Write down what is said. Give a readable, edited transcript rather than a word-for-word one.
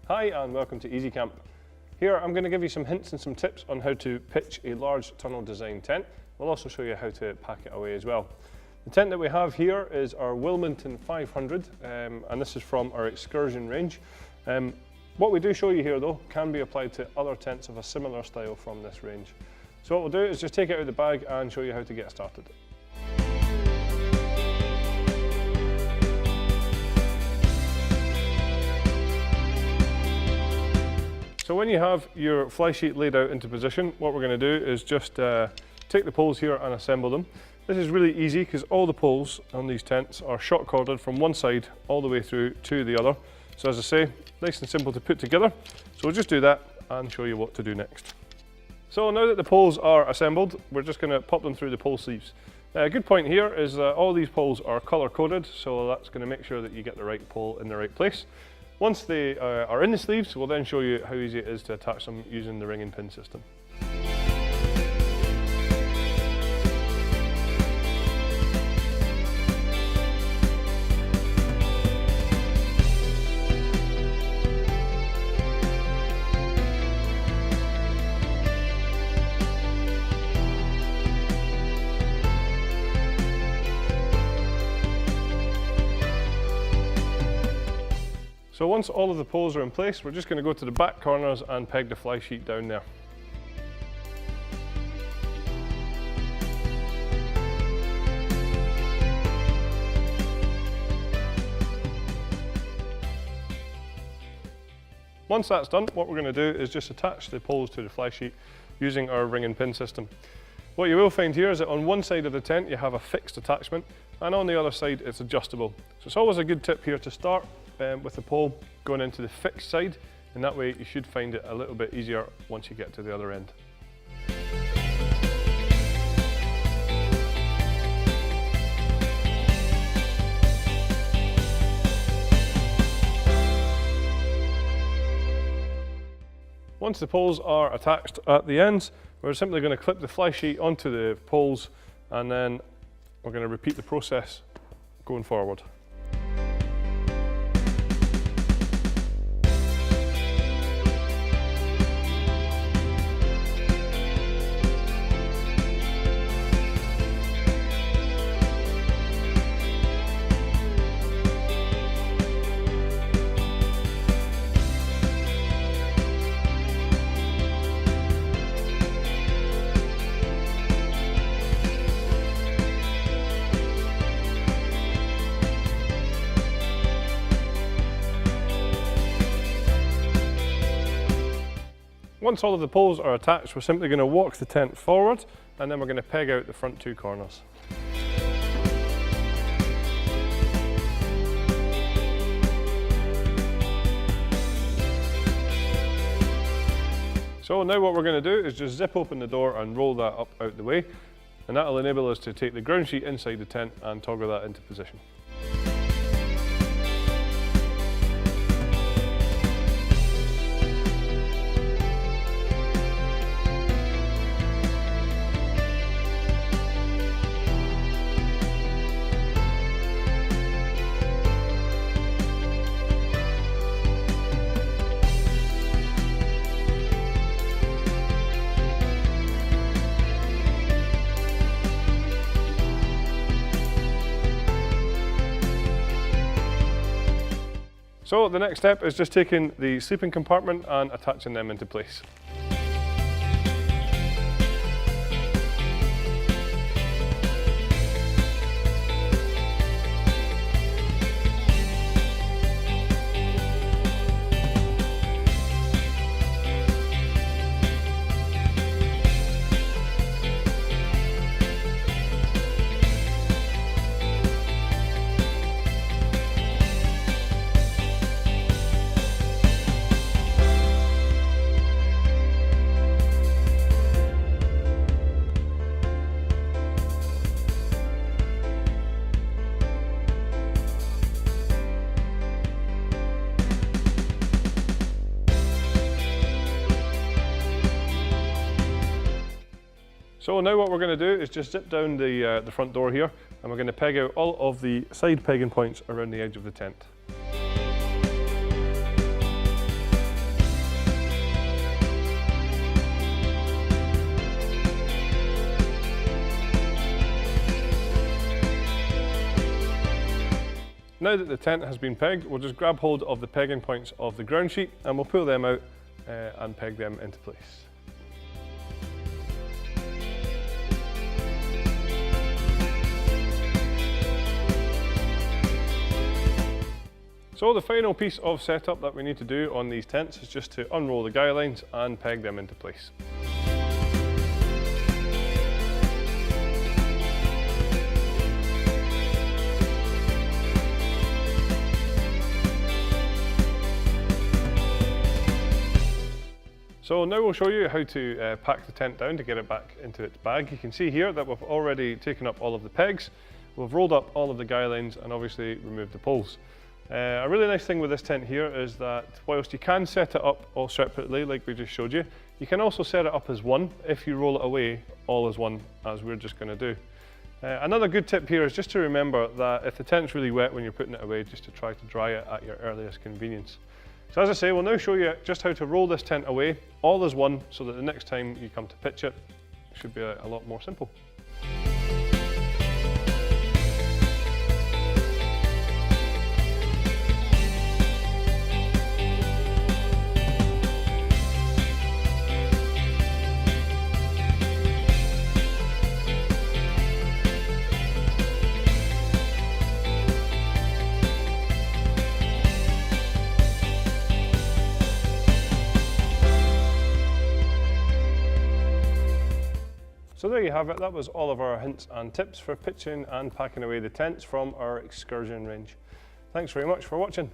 Hi and welcome to Easy Camp. Here I'm going to give you some hints and some tips on how to pitch a large tunnel design tent. We'll also show you how to pack it away as well. The tent that we have here is our Wilmington 500 and this is from our excursion range. What we do show you here though can be applied to other tents of a similar style from this range. So what we'll do is just take it out of the bag and show you how to get started. So when you have your fly sheet laid out into position, what we're going to do is just take the poles here and assemble them. This is really easy because all the poles on these tents are short corded from one side all the way through to the other. So as I say, nice and simple to put together. So we'll just do that and show you what to do next. So now that the poles are assembled, we're just going to pop them through the pole sleeves. A good point here is that all these poles are color coded, so that's going to make sure that you get the right pole in the right place. Once they are in the sleeves, we'll then show you how easy it is to attach them using the ring and pin system. So once all of the poles are in place, we're just going to go to the back corners and peg the fly sheet down there. Once that's done, what we're going to do is just attach the poles to the fly sheet using our ring and pin system. What you will find here is that on one side of the tent you have a fixed attachment and on the other side it's adjustable. So it's always a good tip here to start with the pole going into the fixed side, and that way you should find it a little bit easier once you get to the other end. Once the poles are attached at the ends, we're simply going to clip the fly sheet onto the poles and then we're going to repeat the process going forward. Once all of the poles are attached, we're simply going to walk the tent forward and then we're going to peg out the front two corners. So now what we're going to do is just zip open the door and roll that up out the way, and that will enable us to take the ground sheet inside the tent and toggle that into position. So the next step is just taking the sleeping compartment and attaching them into place. So now what we're going to do is just zip down the front door here, and we're going to peg out all of the side pegging points around the edge of the tent. Now that the tent has been pegged, we'll just grab hold of the pegging points of the ground sheet and we'll pull them out and peg them into place. So the final piece of setup that we need to do on these tents is just to unroll the guy lines and peg them into place. So now we'll show you how to pack the tent down to get it back into its bag. You can see here that we've already taken up all of the pegs, we've rolled up all of the guy lines and obviously removed the poles. A really nice thing with this tent here is that whilst you can set it up all separately like we just showed you, you can also set it up as one if you roll it away all as one, as we're just going to do. Another good tip here is just to remember that if the tent's really wet when you're putting it away, just to try to dry it at your earliest convenience. So as I say, we'll now show you just how to roll this tent away all as one so that the next time you come to pitch it, it should be a lot more simple. So there you have it, that was all of our hints and tips for pitching and packing away the tents from our excursion range. Thanks very much for watching.